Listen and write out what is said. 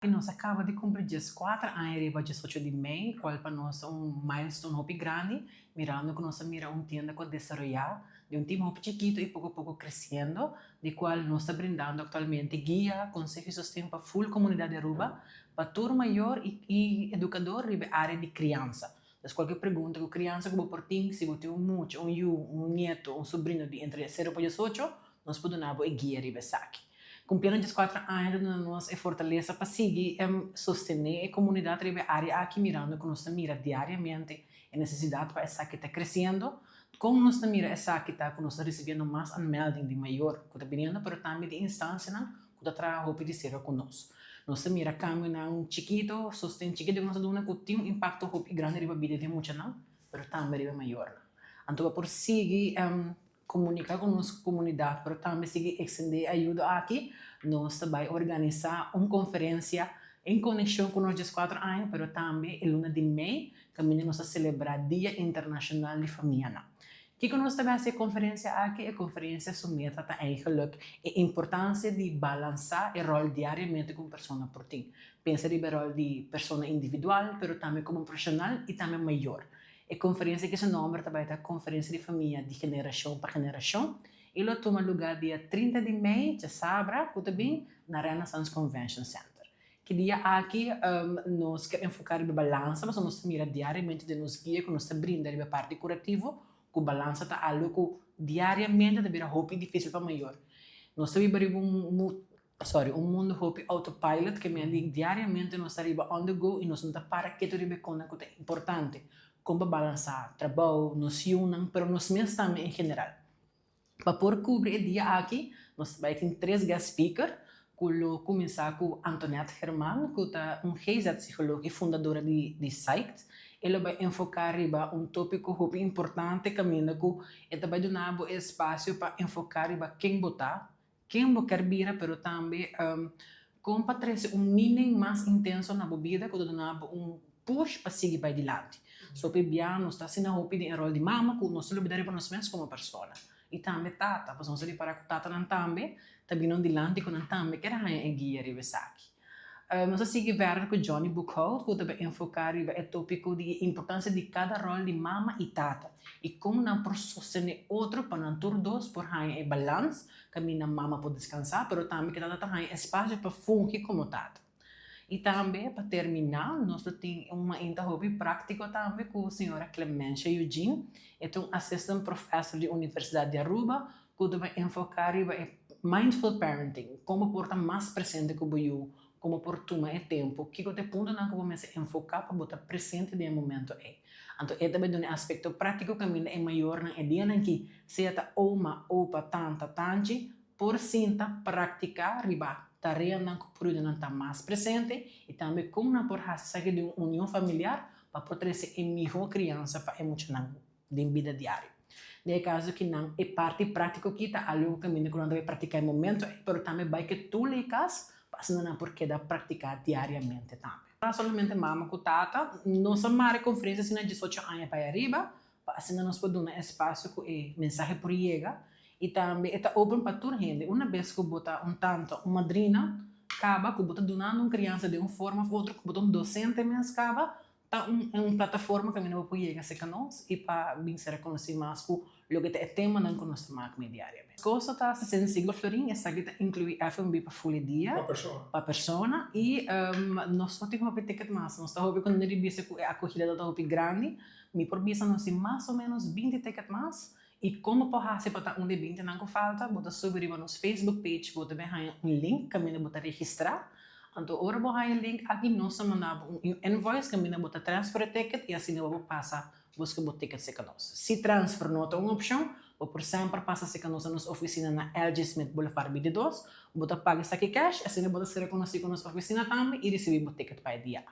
E nós acaba de cumprir 4 anos, arriba 18 de maio, qual para nós milestone muito grande, mirando que nós mira tienda com desarrollar, de time muito chiquito e pouco a pouco crescendo, de qual nós está brindando atualmente guia, conselho e sustento para full comunidade de Aruba, para turma maior e educador de área de criança. Então, qualquer pergunta que a criança que vai por ti, se você tem um neto, um sobrinho de entre 0 e 18, nós podemos dar guia de esaki. Cumprindo os 4 anos, nós é fortaleza para seguir sostener a comunidade de área aqui mirando que nós mira diariamente a necessidade para essa que está crescendo. Como nós mira essa que está recebendo mais anmelding de maior que está vindo, mas também de instância que está trabalhando de ser conosco. Nós mira câmbio não chiquito, sustento chiquito que nós damos que tem impacto grande na vida de muitos não, mas também é maior. Então por seguir comunicar com nossa comunidade, mas também seguir estender ajuda aqui, nós também organizar uma conferência em conexão com os 4 anos, mas também em luna de maio, que nós celebrar Dia Internacional de Famia. O que nós também fazer conferência aqui? A conferência sumeta eigenlijk a importância de balancear o rol diariamente com pessoa por ti. Pensa no rol de pessoa individual, mas também como profissional e também maior. A conferência que se nome também é a Conferência de Família de Generacion para Generacion. E ela toma lugar dia 30 de maio, de sábado, na Renaissance Convention Center. Que dia aqui nós queremos focar na balança, mas nós mira diariamente de nos guia, que nós brinda a parte curativa, que a balança está algo diariamente de virar roupa difícil para maior. Nós sabemos um mundo hope autopilot que me diz diariamente nós estamos on the go e nós não para que tudo é importante como balançar trabalho, nos unam, mas nos mesmos também em geral. Para por cobrir o dia aqui, nós temos 3 guest speakers, que começar com Antoinette Herman, que é geisa psicóloga e fundadora de site. Ela vai enfocar em tópico muito importante, caminho que ela vai dar espaço para enfocar em quem botar, quem quer vir, mas também como para trazer meaning mais intenso na vida, que dá push para seguir para adiante. So, nós está sendo roupa de rol de mama, que nós solidariedade para nós mesmos como pessoa. E também tata, porque nós para com tata não também, também não dilante com não também, que era a guia de esaki. Nós seguimos ver com Johnny Buchholz, que também enfocar o tópico de importância de cada rol de mama e tata. E como não por sostener outro, para não ter dois, por aí balance, que a mama pode descansar, mas também que tata tem espaço para fungir como tata. E também, para terminar, nós temos uma interrupção prática também com a senhora Clemência Eugene, é um assistant professor da Universidade de Aruba, que vai enfocar em mindful parenting, como portar mais presente com o como por tomar tempo, que o ponto não começa a enfocar para botar presente no momento é. Então, é também um aspecto prático que é maior na ideia que seja uma opa tanta por cinta praticar riba tarefa não que não está mais presente e também como não por fazer de uma união familiar para proteger a melhor criança para emocionar de vida diária. No caso que não é parte prática que está algo que não deve praticar em momento, mas também vai que tu licas, passando não porque dá praticar diariamente também. Não somente mama com tata, nossa maior conferência assim 18 anos para arriba, assim nós podemos dar espaço com mensagem por chega. E também está open para toda gente. Uma vez que bota uma madrina, acaba que bota donando uma criança de uma forma, outra que bota docente, mas acaba tá uma plataforma que não pode chegar a nós e para bem ser reconhecido mais com o que é tema não conhece mais diariamente. Coisa está sendo siglo florim, essa que inclui F&B para full dia, para persona e nós só temos uma ticket mais, nós estamos quando ele disse que a corrida da roupa grande, me por bisa nós mais ou menos 20 ticket mais. E como pode ser para onde 20 não falta, bota subir no Facebook page, bota bem um link que a minha bota registrar. Então, ora bota o link aqui nós mandamos um invoice que a minha bota transfer ticket e assim eu vou passar busca o ticket se conosco. Se transfer não é uma opção, vou por sempre passar se conosco nas oficina na LG Smith Boulevard 22, bota paga isso aqui cash, assim eu bota ser reconhecido com nossa oficina também e receber o ticket para o dia.